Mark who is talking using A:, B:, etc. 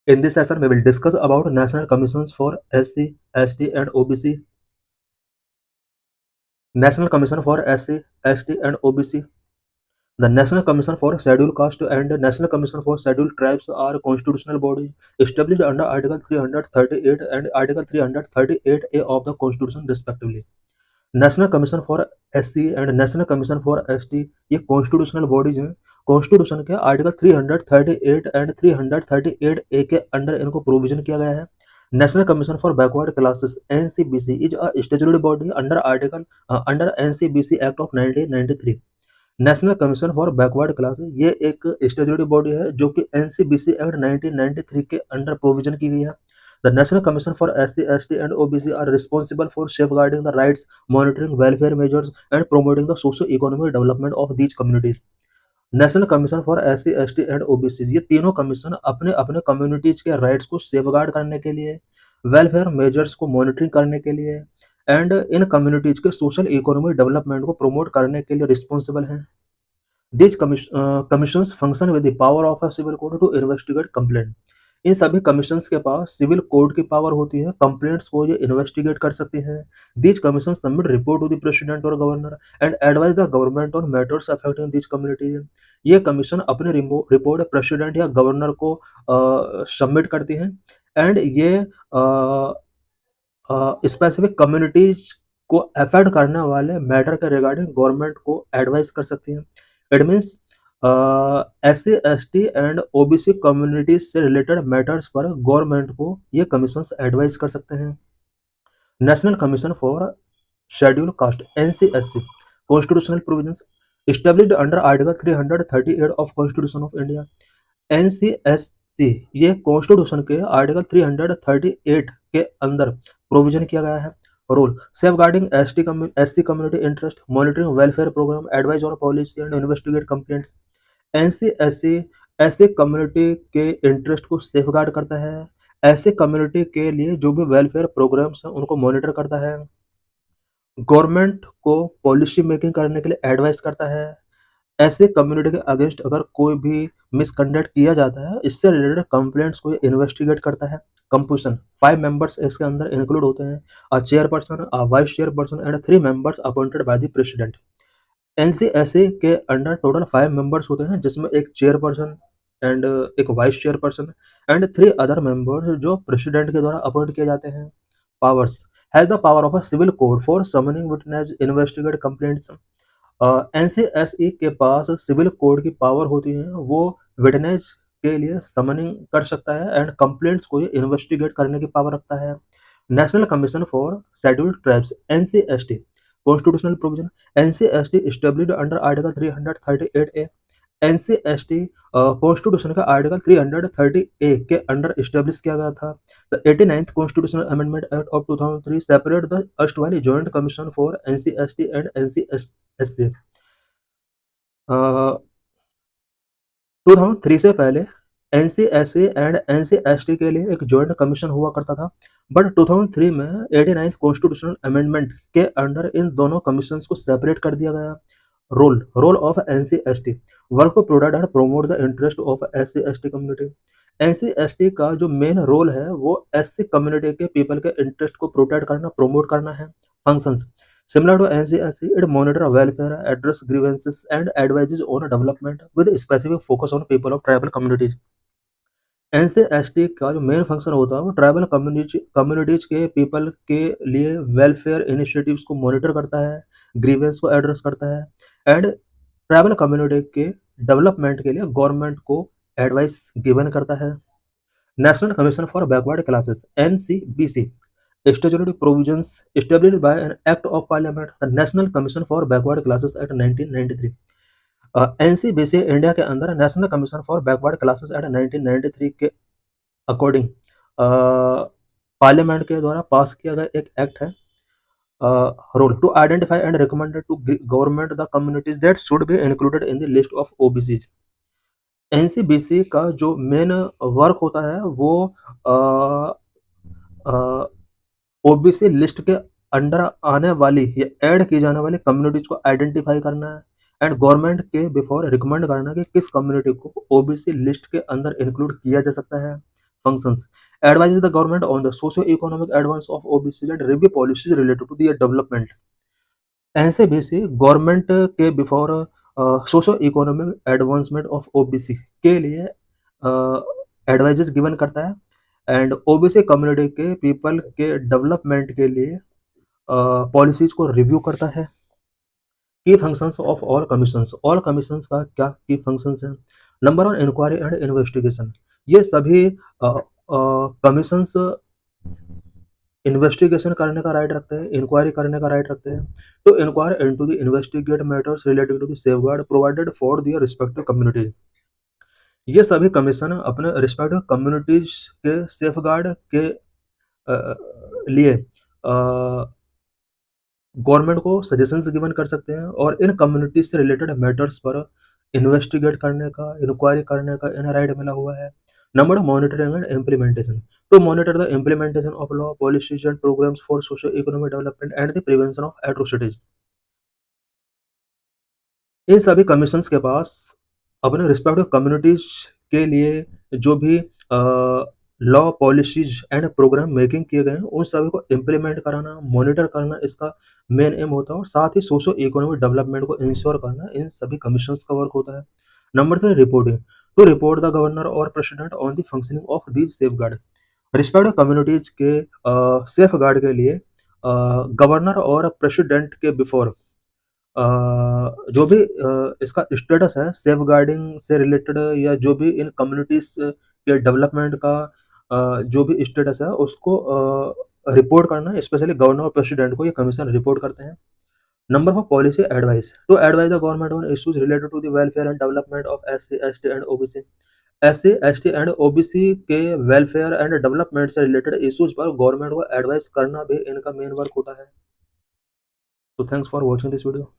A: In this session, we will discuss about National Commissions for SC, ST, and OBC. National Commission for SC, ST, and OBC. The National Commission for Scheduled Caste and National Commission for Scheduled Tribes are constitutional bodies established under Article 338 and Article 338A of the Constitution, respectively. National commission for SC and national commission for ST ये constitutional bodies हैं। Constitution के article 338 and 338 ए के under इनको provision किया गया है। National commission for backward classes NCBC is a statutory body under NCBC act of 1993। National commission for backward classes ये एक स्टैट्यूटरी बॉडी है जो कि एनसीबीसी एक्ट 1993 के अंडर प्रोविजन की गई है। The National Commission for SC, ST, and OBC are responsible for safeguarding the rights, monitoring welfare measures, and promoting the socio-economic development of these communities. National commission for SC, ST, and OBC ये तीनों commission अपने अपने communities के rights को safeguard करने के लिए, welfare measures को मॉनिटरिंग करने के लिए एंड इन कम्युनिटीज के सोशल इकोनॉमिक डेवलपमेंट को प्रमोट करने के लिए रिस्पॉन्सिबल हैं। These commissions function with the power of a civil court to investigate complaint. इन सभी कमीशंस के पास सिविल कोर्ट की पावर होती है, कंप्लेंट्स को ये इन्वेस्टिगेट कर सकती हैं। These commission submit report to the president और governor and advise the government on matters affecting these communities. ये कमीशन अपनी रिपोर्ट प्रेसिडेंट या गवर्नर को सबमिट करती हैं एंड ये स्पेसिफिक कम्युनिटीज को अफेक्ट करने वाले मैटर के रिगार्डिंग गवर्नमेंट को एडवाइस कर सकती हैं। It means SC, ST and OBC communities से रिलेटेड मैटर्स पर गवर्नमेंट को ये कमीशंस एडवाइस कर सकते हैं। National commission for schedule caste NCSC constitutional provisions established under article 338 of constitution of India. NCSC ये कॉन्स्टिट्यूशन के आर्टिकल 338 के अंदर प्रोविजन किया गया है। Role safeguarding SC community interest, monitoring welfare program, advice on policy and investigate complaint. NCSC ऐसे community के interest को सेफगार्ड करता है, ऐसे कम्युनिटी के लिए जो भी वेलफेयर प्रोग्राम्स हैं उनको मॉनिटर करता है, गवर्नमेंट को पॉलिसी मेकिंग करने के लिए एडवाइस करता है, ऐसे कम्युनिटी के अगेंस्ट अगर कोई भी मिसकंडक्ट किया जाता है इससे रिलेटेड कंप्लेंट्स को इन्वेस्टिगेट करता है। कंपोजिशन 5 मेंबर्स इसके अंदर इंक्लूड होते हैं, a chairperson, a vice chairperson and 3 members appointed by the president. NCSC के अंडर टोटल 5 मेंबर्स होते हैं जिसमें एक चेयरपर्सन एंड एक vice chairperson and 3 other members जो प्रेसिडेंट के द्वारा अपॉइंट किए जाते हैं। Powers has the power of a civil court for summoning witness, investigate complaints. NCSE के पास सिविल कोर्ट की पावर होती है, वो विटनेस के लिए समनिंग कर सकता है एंड कंप्लेंट्स को ये इन्वेस्टिगेट करने की पावर रखता है। National commission for scheduled tribes NCST constitutional provision NCST established under article 338A। NCST constitution का आर्टिकल 330A के अंडर एस्टेब्लिश किया गया था। The 89th constitutional amendment act of 2003 separate the erstwhile joint commission for NCST and NCSC। 2003 से पहले NCSC and NCST के लिए एक जॉइंट कमीशन हुआ करता था, बट 2003 में 89th कॉन्स्टिट्यूशनल अमेंडमेंट के अंडर इन दोनों कमीशंस को सेपरेट कर दिया गया। Role of NCST work to protect and promote the interest of SC/ST community. NCST का जो मेन रोल है वो SC कम्युनिटी के पीपल के इंटरेस्ट को प्रोटेक्ट करना, प्रोमोट करना है। Functions similar to NCSC, it monitor welfare, address grievances and advises on development with specific focus on people of tribal communities। NCST का जो मेन फंक्शन होता है वो ट्राइबल कम्युनिटीज के पीपल के लिए वेलफेयर इनिशिएटिव्स को मॉनिटर करता है, ग्रीवेंस को एड्रेस करता है एंड ट्राइबल कम्युनिटी के डेवलपमेंट के लिए गवर्नमेंट को एडवाइस गिवन करता है। National commission for backward classes NCBC statutory provisions established by an act of parliament, the National Commission for Backward Classes Act 1993। NCBC India के अंदर national commission for backward classes act 1993 के according parliament के द्वारा पास किया गया एक act है। Role to identify and recommended to government the communities that should be included in the list of OBCs। NCBC का जो मेन वर्क होता है वो OBC लिस्ट के अंडर आने वाली या ऐड की जाने वाली कम्युनिटीज को आइडेंटिफाई करना है एंड गवर्नमेंट के बिफोर रिकमेंड करना कि किस कम्युनिटी को OBC लिस्ट के अंदर इंक्लूड किया जा सकता है। functions. Advises the government on the socio-economic advance of OBCs and review policies related to their development. NCBC government के before socio economic advancement of OBC के लिए एडवाइजेस गिवन करता है एंड ओबीसी कम्युनिटी के पीपल के development के लिए policies को रिव्यू करता है। की फंक्शंस ऑफ ऑल कमीशंस का क्या की फंक्शंस हैं? Number one, inquiry and investigation. ये सभी कमीशंस इन्वेस्टिगेशन करने का राइट रखते हैं, इंक्वायरी करने का राइट रखते हैं। To inquire into the investigate matters related to the safeguard provided for their respective communities. ये सभी कमीशन अपने रिस्पेक्टिव कम्युनिटीज के सेफगार्ड के लिए गवर्नमेंट को सजेशंस गिवन कर सकते हैं और इन कम्युनिटीज से रिलेटेड मैटर्स पर इन्वेस्टिगेट करने का, इंक्वायरी करने का इन्हें राइट मिला हुआ है। Number monitoring and implementation. To monitor the implementation of law, policies and programmes for socio economic development and the prevention of atrocities. इन सभी कमीशंस के पास अपने रिस्पेक्टिव कम्युनिटीज के लिए जो भी law, policies and program making किए गए हैं उन सभी को इम्प्लीमेंट कराना, मॉनिटर करना इसका मेन एम होता है और साथ ही सोशो इकोनॉमिक डेवलपमेंट को इंश्योर करना इन सभी कमीशंस का वर्क होता है। Number 3, reporting. To report the governor और president on the functioning of these safeguard. Respective communities के सेफगार्ड के लिए गवर्नर और प्रेसिडेंट के बिफोर जो भी इसका स्टेटस है सेफगार्डिंग से रिलेटेड या जो भी इन कम्युनिटीज के डेवलपमेंट का जो भी स्टेटस है उसको रिपोर्ट करना, स्पेशली गवर्नर और प्रेसिडेंट को ये कमीशन रिपोर्ट करते हैं। Number 4, policy advice. To advise the government on issues related to the welfare and development of SC, ST and OBC. SC, ST and OBC के welfare and development से related issues पर government को advice करना भी इनका main work होता है। तो thanks for watching this video.